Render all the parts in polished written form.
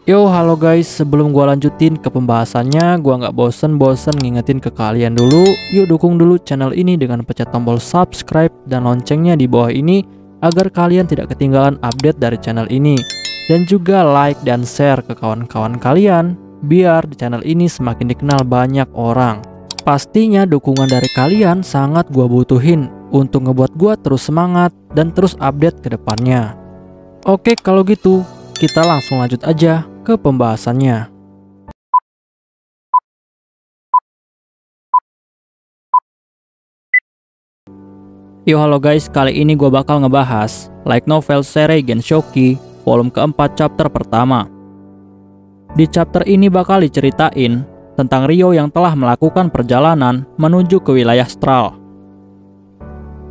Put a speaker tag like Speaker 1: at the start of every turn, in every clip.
Speaker 1: Yo, halo guys, sebelum gua lanjutin ke pembahasannya, gua nggak bosen-bosen ngingetin ke kalian dulu. Yuk dukung dulu channel ini dengan pencet tombol subscribe dan loncengnya di bawah ini agar kalian tidak ketinggalan update dari channel ini. Dan juga like dan share ke kawan-kawan kalian biar di channel ini semakin dikenal banyak orang. Pastinya dukungan dari kalian sangat gua butuhin untuk ngebuat gua terus semangat dan terus update ke depannya. Oke, kalau gitu kita langsung lanjut aja ke pembahasannya. Yo, halo guys, kali ini gue bakal ngebahas light novel seri Genshoki volume keempat chapter pertama. Di chapter ini bakal diceritain tentang Ryo yang telah melakukan perjalanan menuju ke wilayah Stral.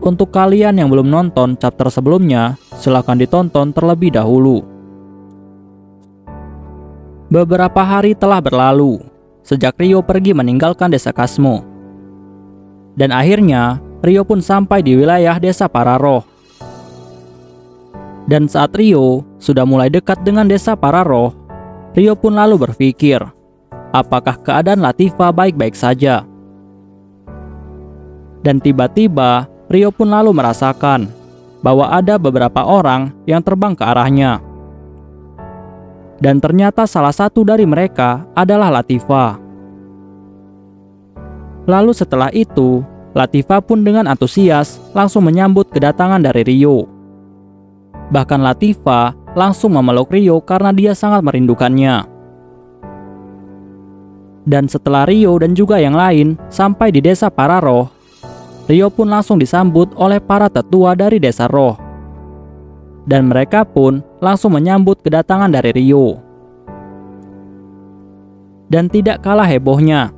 Speaker 1: Untuk kalian yang belum nonton chapter sebelumnya, silahkan ditonton terlebih dahulu. Beberapa hari telah berlalu sejak Ryo pergi meninggalkan desa Kasmo. Dan akhirnya Ryo pun sampai di wilayah desa Pararoh. Dan saat Ryo sudah mulai dekat dengan desa Pararoh, Ryo pun lalu berpikir, apakah keadaan Latifah baik-baik saja? Dan tiba-tiba Ryo pun lalu merasakan bahwa ada beberapa orang yang terbang ke arahnya. Dan ternyata salah satu dari mereka adalah Latifah. Lalu setelah itu, Latifah pun dengan antusias langsung menyambut kedatangan dari Ryo. Bahkan Latifah langsung memeluk Ryo karena dia sangat merindukannya. Dan setelah Ryo dan juga yang lain sampai di desa Pararoh, Ryo pun langsung disambut oleh para tetua dari desa Roh. Dan mereka pun langsung menyambut kedatangan dari Ryo. Dan tidak kalah hebohnya,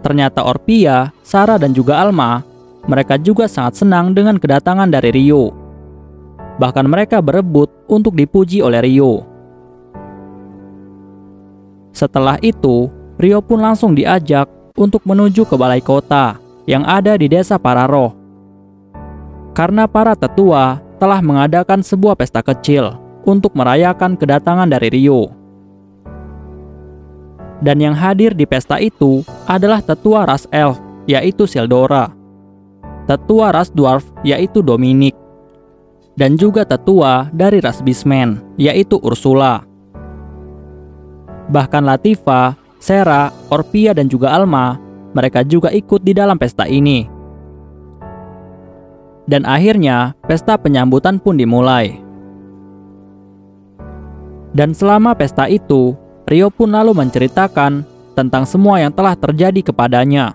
Speaker 1: ternyata Orpia, Sarah dan juga Alma, mereka juga sangat senang dengan kedatangan dari Ryo. Bahkan mereka berebut untuk dipuji oleh Ryo. Setelah itu, Ryo pun langsung diajak untuk menuju ke balai kota yang ada di desa Pararoh. Karena para tetua telah mengadakan sebuah pesta kecil untuk merayakan kedatangan dari Ryo. Dan yang hadir di pesta itu adalah tetua ras elf, yaitu Sildora, tetua ras dwarf, yaitu Dominic, dan juga tetua dari ras Beastman, yaitu Ursula. Bahkan Latifah, Sarah, Orpia dan juga Alma, mereka juga ikut di dalam pesta ini. Dan akhirnya pesta penyambutan pun dimulai. Dan selama pesta itu, Ryo pun lalu menceritakan tentang semua yang telah terjadi kepadanya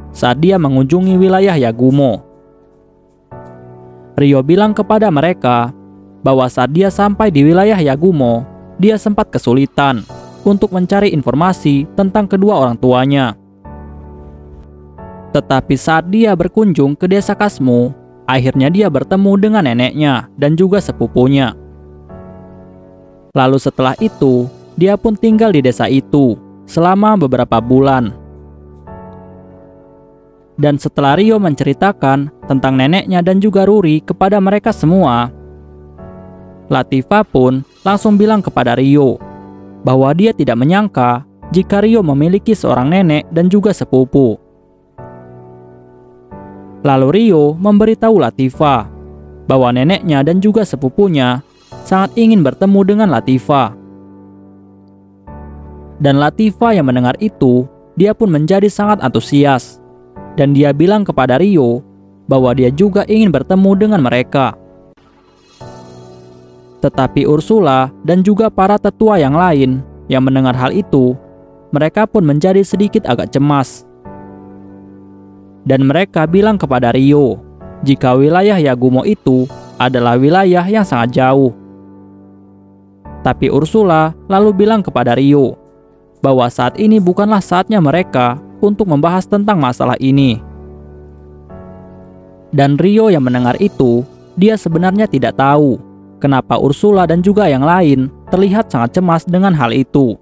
Speaker 1: saat dia mengunjungi wilayah Yagumo. Ryo bilang kepada mereka bahwa saat dia sampai di wilayah Yagumo, dia sempat kesulitan untuk mencari informasi tentang kedua orang tuanya. Tetapi saat dia berkunjung ke desa Kasmo, akhirnya dia bertemu dengan neneknya dan juga sepupunya. Lalu setelah itu, dia pun tinggal di desa itu selama beberapa bulan. Dan setelah Ryo menceritakan tentang neneknya dan juga Ruri kepada mereka semua, Latifah pun langsung bilang kepada Ryo bahwa dia tidak menyangka jika Ryo memiliki seorang nenek dan juga sepupu. Lalu Ryo memberitahu Latifah bahwa neneknya dan juga sepupunya sangat ingin bertemu dengan Latifah. Dan Latifah yang mendengar itu, dia pun menjadi sangat antusias. Dan dia bilang kepada Ryo bahwa dia juga ingin bertemu dengan mereka. Tetapi Ursula dan juga para tetua yang lain yang mendengar hal itu, mereka pun menjadi sedikit agak cemas. Dan mereka bilang kepada Ryo jika wilayah Yagumo itu adalah wilayah yang sangat jauh. Tapi Ursula lalu bilang kepada Ryo bahwa saat ini bukanlah saatnya mereka untuk membahas tentang masalah ini. Dan Ryo yang mendengar itu, dia sebenarnya tidak tahu kenapa Ursula dan juga yang lain terlihat sangat cemas dengan hal itu.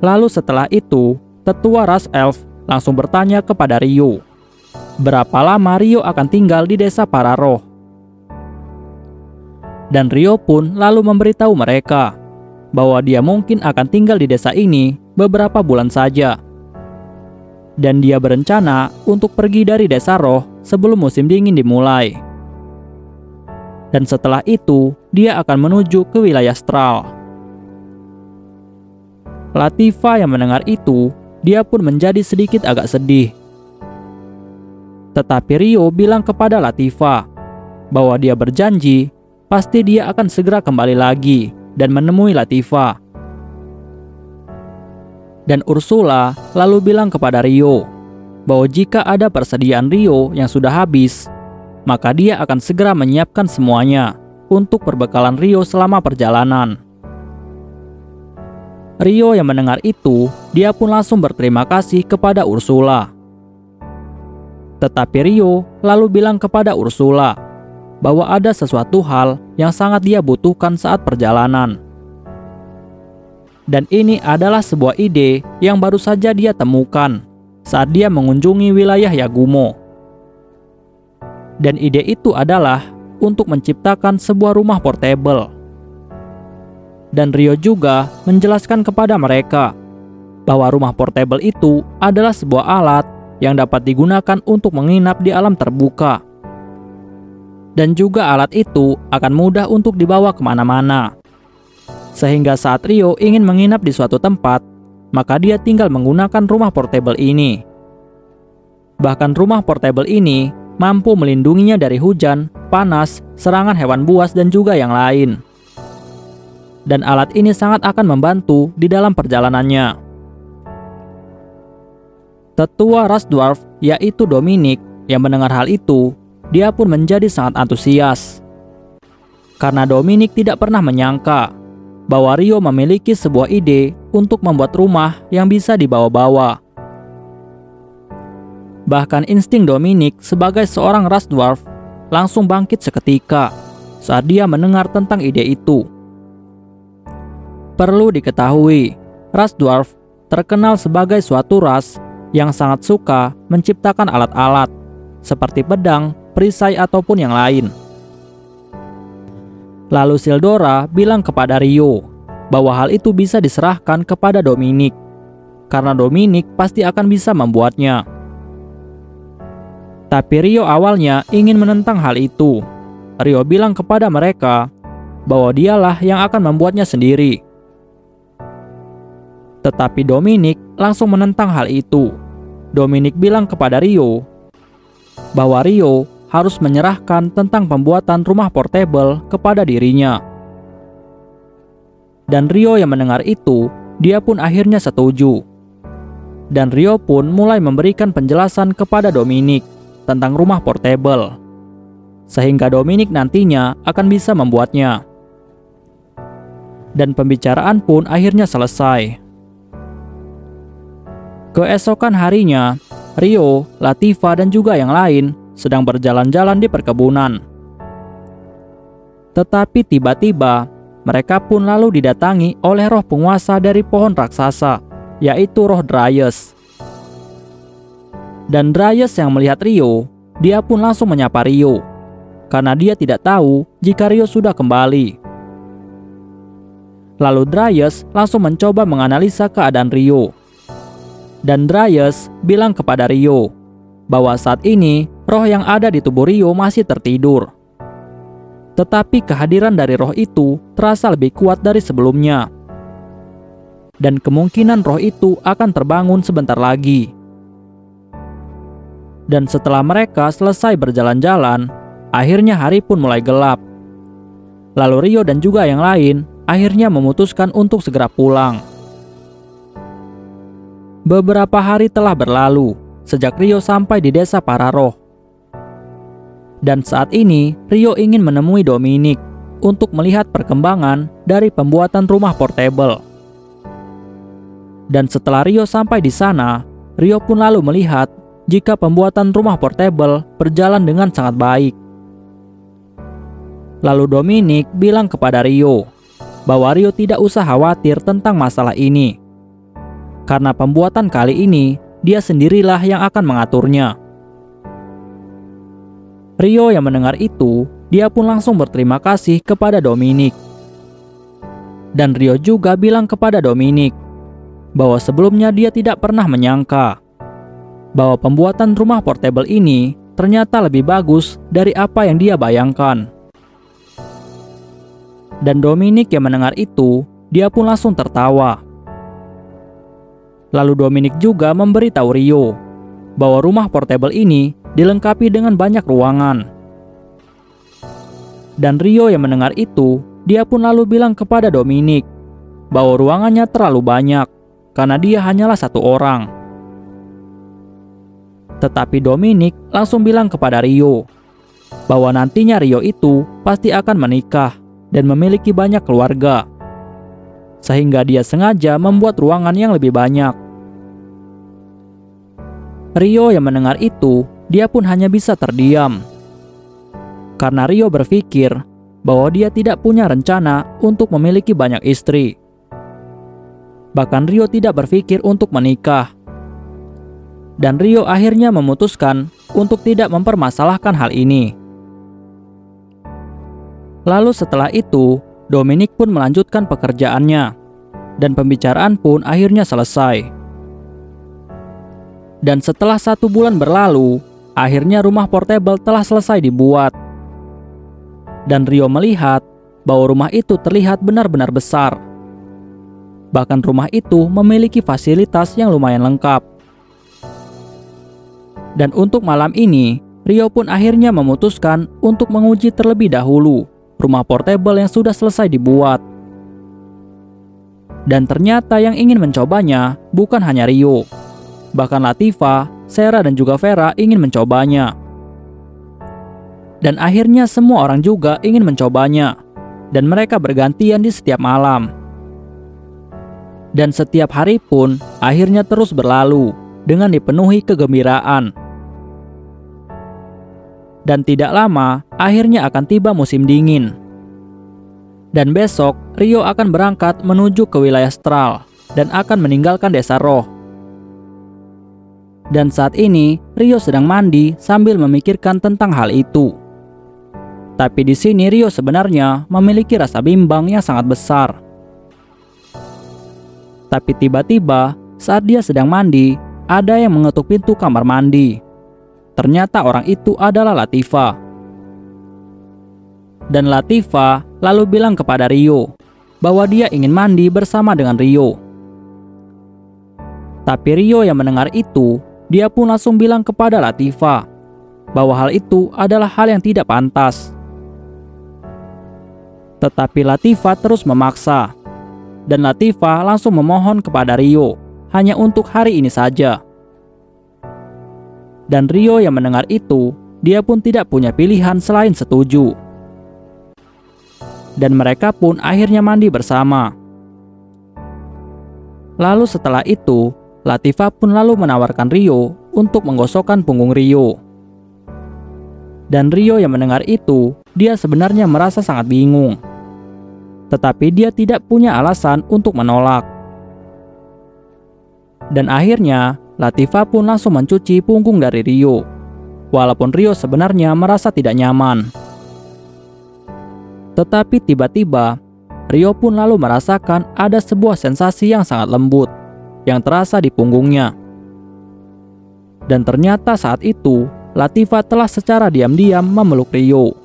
Speaker 1: Lalu setelah itu, tetua ras elf langsung bertanya kepada Ryo, berapa lama Ryo akan tinggal di desa Pararoh. Dan Ryo pun lalu memberitahu mereka bahwa dia mungkin akan tinggal di desa ini beberapa bulan saja. Dan dia berencana untuk pergi dari desa roh sebelum musim dingin dimulai. Dan setelah itu, dia akan menuju ke wilayah Stral. Latifah yang mendengar itu, dia pun menjadi sedikit agak sedih. Tetapi Rio bilang kepada Latifah bahwa dia berjanji pasti dia akan segera kembali lagi dan menemui Latifah. Dan Ursula lalu bilang kepada Rio bahwa jika ada persediaan Rio yang sudah habis, maka dia akan segera menyiapkan semuanya untuk perbekalan Rio selama perjalanan. Rio yang mendengar itu, dia pun langsung berterima kasih kepada Ursula. Tetapi Rio lalu bilang kepada Ursula bahwa ada sesuatu hal yang sangat dia butuhkan saat perjalanan. Dan ini adalah sebuah ide yang baru saja dia temukan saat dia mengunjungi wilayah Yagumo. Dan ide itu adalah untuk menciptakan sebuah rumah portable. Dan Rio juga menjelaskan kepada mereka bahwa rumah portable itu adalah sebuah alat yang dapat digunakan untuk menginap di alam terbuka. Dan juga alat itu akan mudah untuk dibawa kemana-mana. Sehingga saat Rio ingin menginap di suatu tempat, maka dia tinggal menggunakan rumah portable ini. Bahkan rumah portable ini mampu melindunginya dari hujan, panas, serangan hewan buas, dan juga yang lain. Dan alat ini sangat akan membantu di dalam perjalanannya. Tetua ras dwarf, yaitu Dominic, yang mendengar hal itu, dia pun menjadi sangat antusias. Karena Dominic tidak pernah menyangka bahwa Rio memiliki sebuah ide untuk membuat rumah yang bisa dibawa-bawa. Bahkan insting Dominic sebagai seorang ras dwarf langsung bangkit seketika saat dia mendengar tentang ide itu. Perlu diketahui, ras dwarf terkenal sebagai suatu ras yang sangat suka menciptakan alat-alat seperti pedang, perisai, ataupun yang lain. Lalu Sildora bilang kepada Rio bahwa hal itu bisa diserahkan kepada Dominic, karena Dominic pasti akan bisa membuatnya. Tapi Rio awalnya ingin menentang hal itu. Rio bilang kepada mereka bahwa dialah yang akan membuatnya sendiri. Tetapi Dominic langsung menentang hal itu. Dominic bilang kepada Rio bahwa Rio harus menyerahkan tentang pembuatan rumah portable kepada dirinya. Dan Rio yang mendengar itu, dia pun akhirnya setuju. Dan Rio pun mulai memberikan penjelasan kepada Dominic tentang rumah portable, sehingga Dominic nantinya akan bisa membuatnya. Dan pembicaraan pun akhirnya selesai. Keesokan harinya, Rio, Latifah, dan juga yang lain sedang berjalan-jalan di perkebunan. Tetapi tiba-tiba, mereka pun lalu didatangi oleh roh penguasa dari pohon raksasa, yaitu roh Dryas. Dan Dryas yang melihat Rio, dia pun langsung menyapa Rio, karena dia tidak tahu jika Rio sudah kembali. Lalu Dryas langsung mencoba menganalisa keadaan Rio. Dan Dryas bilang kepada Rio bahwa saat ini roh yang ada di tubuh Rio masih tertidur. Tetapi kehadiran dari roh itu terasa lebih kuat dari sebelumnya. Dan kemungkinan roh itu akan terbangun sebentar lagi. Dan setelah mereka selesai berjalan-jalan, akhirnya hari pun mulai gelap. Lalu Rio dan juga yang lain akhirnya memutuskan untuk segera pulang. Beberapa hari telah berlalu sejak Rio sampai di desa para roh. Dan saat ini Rio ingin menemui Dominic untuk melihat perkembangan dari pembuatan rumah portable. Dan setelah Rio sampai di sana, Rio pun lalu melihat jika pembuatan rumah portable berjalan dengan sangat baik. Lalu Dominic bilang kepada Rio bahwa Rio tidak usah khawatir tentang masalah ini, karena pembuatan kali ini dia sendirilah yang akan mengaturnya. Rio yang mendengar itu, dia pun langsung berterima kasih kepada Dominic. Dan Rio juga bilang kepada Dominic bahwa sebelumnya dia tidak pernah menyangka bahwa pembuatan rumah portable ini ternyata lebih bagus dari apa yang dia bayangkan. Dan Dominic yang mendengar itu, dia pun langsung tertawa. Lalu Dominic juga memberitahu Rio bahwa rumah portable ini dilengkapi dengan banyak ruangan. Dan Rio yang mendengar itu, dia pun lalu bilang kepada Dominic bahwa ruangannya terlalu banyak karena dia hanyalah satu orang. Tetapi Dominic langsung bilang kepada Rio bahwa nantinya Rio itu pasti akan menikah dan memiliki banyak keluarga, sehingga dia sengaja membuat ruangan yang lebih banyak. Rio yang mendengar itu, dia pun hanya bisa terdiam karena Rio berpikir bahwa dia tidak punya rencana untuk memiliki banyak istri. Bahkan Rio tidak berpikir untuk menikah. Dan Rio akhirnya memutuskan untuk tidak mempermasalahkan hal ini. Lalu setelah itu, Dominic pun melanjutkan pekerjaannya, dan pembicaraan pun akhirnya selesai. Dan setelah 1 bulan berlalu, akhirnya rumah portable telah selesai dibuat. Dan Rio melihat bahwa rumah itu terlihat benar-benar besar. Bahkan rumah itu memiliki fasilitas yang lumayan lengkap. Dan untuk malam ini, Rio pun akhirnya memutuskan untuk menguji terlebih dahulu rumah portable yang sudah selesai dibuat. Dan ternyata yang ingin mencobanya bukan hanya Rio. Bahkan Latifah, Sarah dan juga Vera ingin mencobanya. Dan akhirnya semua orang juga ingin mencobanya. Dan mereka bergantian di setiap malam. Dan setiap hari pun akhirnya terus berlalu dengan dipenuhi kegembiraan. Dan tidak lama, akhirnya akan tiba musim dingin. Dan besok, Rio akan berangkat menuju ke wilayah Stral dan akan meninggalkan desa Roh. Dan saat ini, Rio sedang mandi sambil memikirkan tentang hal itu. Tapi di sini Rio sebenarnya memiliki rasa bimbang yang sangat besar. Tapi tiba-tiba, saat dia sedang mandi, ada yang mengetuk pintu kamar mandi. Ternyata orang itu adalah Latifah. Dan Latifah lalu bilang kepada Rio bahwa dia ingin mandi bersama dengan Rio. Tapi Rio yang mendengar itu, dia pun langsung bilang kepada Latifah bahwa hal itu adalah hal yang tidak pantas. Tetapi Latifah terus memaksa. Dan Latifah langsung memohon kepada Rio hanya untuk hari ini saja. Dan Rio yang mendengar itu, dia pun tidak punya pilihan selain setuju. Dan mereka pun akhirnya mandi bersama. Lalu setelah itu, Latifah pun lalu menawarkan Rio untuk menggosokkan punggung Rio. Dan Rio yang mendengar itu, dia sebenarnya merasa sangat bingung. Tetapi dia tidak punya alasan untuk menolak. Dan akhirnya, Latifah pun langsung mencuci punggung dari Rio. Walaupun Rio sebenarnya merasa tidak nyaman. Tetapi tiba-tiba, Rio pun lalu merasakan ada sebuah sensasi yang sangat lembut yang terasa di punggungnya. Dan ternyata saat itu, Latifah telah secara diam-diam memeluk Rio.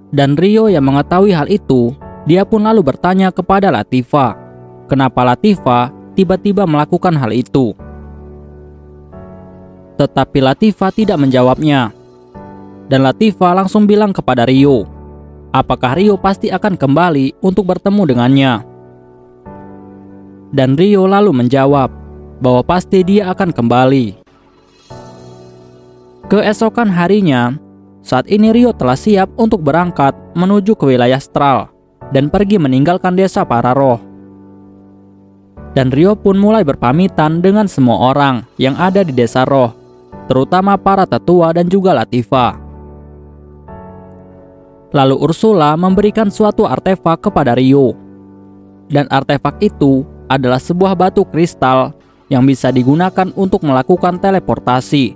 Speaker 1: Dan Rio yang mengetahui hal itu, dia pun lalu bertanya kepada Latifah, kenapa Latifah tiba-tiba melakukan hal itu. Tetapi Latifah tidak menjawabnya. Dan Latifah langsung bilang kepada Rio, apakah Rio pasti akan kembali untuk bertemu dengannya. Dan Rio lalu menjawab bahwa pasti dia akan kembali. Keesokan harinya, saat ini Rio telah siap untuk berangkat menuju ke wilayah Stral dan pergi meninggalkan desa para roh. Dan Rio pun mulai berpamitan dengan semua orang yang ada di desa roh, terutama para tetua dan juga Latifah. Lalu Ursula memberikan suatu artefak kepada Rio. Dan artefak itu adalah sebuah batu kristal yang bisa digunakan untuk melakukan teleportasi.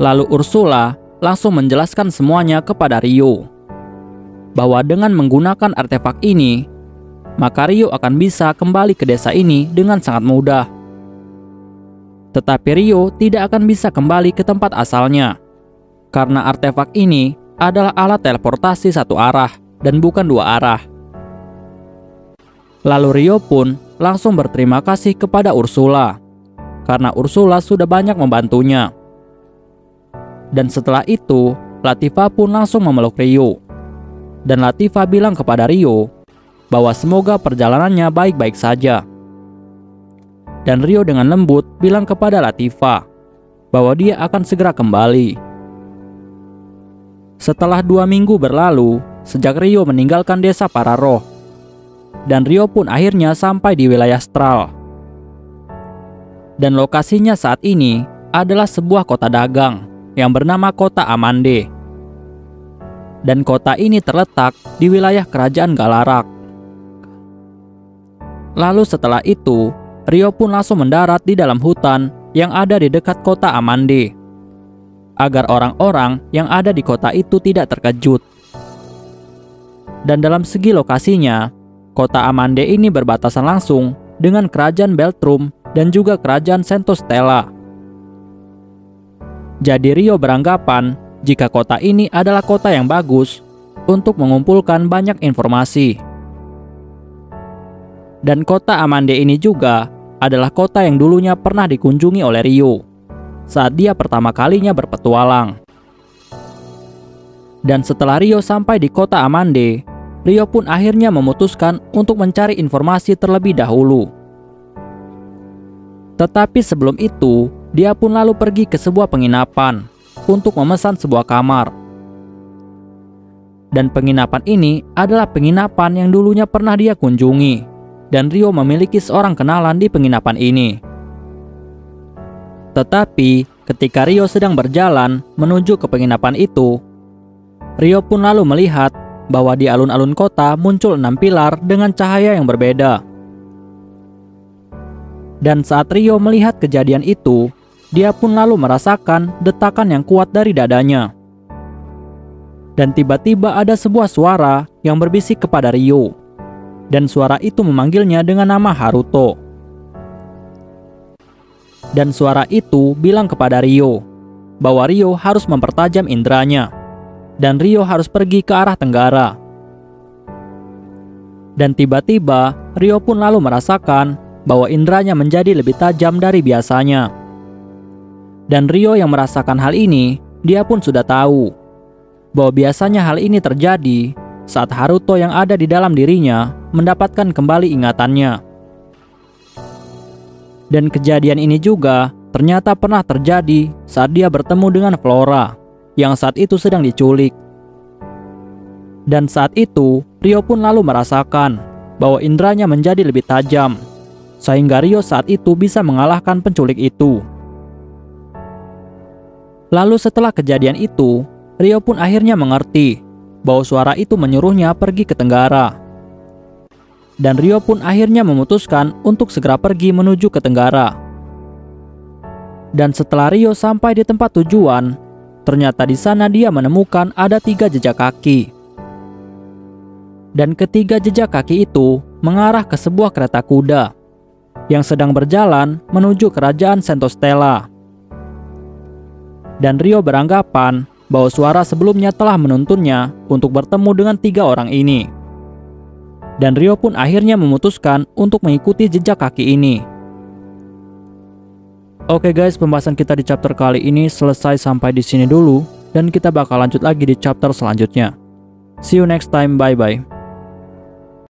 Speaker 1: Lalu Ursula langsung menjelaskan semuanya kepada Rio. bahwa dengan menggunakan artefak ini, maka Ryo akan bisa kembali ke desa ini dengan sangat mudah. Tetapi Ryo tidak akan bisa kembali ke tempat asalnya, karena artefak ini adalah alat teleportasi satu arah dan bukan dua arah. Lalu Ryo pun langsung berterima kasih kepada Ursula, karena Ursula sudah banyak membantunya. Dan setelah itu, Latifah pun langsung memeluk Ryo. Dan Latifah bilang kepada Ryo bahwa semoga perjalanannya baik-baik saja. Dan Ryo dengan lembut bilang kepada Latifah bahwa dia akan segera kembali. Setelah 2 minggu berlalu sejak Ryo meninggalkan desa para roh, dan Ryo pun akhirnya sampai di wilayah Stral. Dan lokasinya saat ini adalah sebuah kota dagang yang bernama Kota Amande. Dan kota ini terletak di wilayah kerajaan Galarak. Lalu setelah itu, Ryo pun langsung mendarat di dalam hutan yang ada di dekat kota Amande, agar orang-orang yang ada di kota itu tidak terkejut. Dan dalam segi lokasinya, kota Amande ini berbatasan langsung dengan kerajaan Beltrum dan juga kerajaan Sentostella. Jadi Ryo beranggapan jika kota ini adalah kota yang bagus untuk mengumpulkan banyak informasi. Dan kota Amande ini juga adalah kota yang dulunya pernah dikunjungi oleh Ryo saat dia pertama kalinya berpetualang. Dan setelah Ryo sampai di kota Amande, Ryo pun akhirnya memutuskan untuk mencari informasi terlebih dahulu. Tetapi sebelum itu, dia pun lalu pergi ke sebuah penginapan untuk memesan sebuah kamar. Dan penginapan ini adalah penginapan yang dulunya pernah dia kunjungi, dan Ryo memiliki seorang kenalan di penginapan ini. Tetapi ketika Ryo sedang berjalan menuju ke penginapan itu, Ryo pun lalu melihat bahwa di alun-alun kota muncul 6 pilar dengan cahaya yang berbeda. Dan saat Ryo melihat kejadian itu, dia pun lalu merasakan detakan yang kuat dari dadanya. Dan tiba-tiba ada sebuah suara yang berbisik kepada Ryo. Dan suara itu memanggilnya dengan nama Haruto. Dan suara itu bilang kepada Ryo bahwa Ryo harus mempertajam inderanya. Dan Ryo harus pergi ke arah tenggara. Dan tiba-tiba Ryo pun lalu merasakan bahwa inderanya menjadi lebih tajam dari biasanya. Dan Ryo yang merasakan hal ini, dia pun sudah tahu bahwa biasanya hal ini terjadi saat Haruto yang ada di dalam dirinya mendapatkan kembali ingatannya. Dan kejadian ini juga ternyata pernah terjadi saat dia bertemu dengan Flora yang saat itu sedang diculik. Dan saat itu, Ryo pun lalu merasakan bahwa inderanya menjadi lebih tajam, sehingga Ryo saat itu bisa mengalahkan penculik itu. Lalu setelah kejadian itu, Ryo pun akhirnya mengerti bahwa suara itu menyuruhnya pergi ke tenggara. Dan Ryo pun akhirnya memutuskan untuk segera pergi menuju ke tenggara. Dan setelah Ryo sampai di tempat tujuan, ternyata di sana dia menemukan ada 3 jejak kaki. Dan ketiga jejak kaki itu mengarah ke sebuah kereta kuda yang sedang berjalan menuju kerajaan Sentostella. Dan Ryo beranggapan bahwa suara sebelumnya telah menuntunnya untuk bertemu dengan 3 orang ini. Dan Ryo pun akhirnya memutuskan untuk mengikuti jejak kaki ini. Oke guys, pembahasan kita di chapter kali ini selesai sampai di sini dulu, dan kita bakal lanjut lagi di chapter selanjutnya. See you next time, bye bye.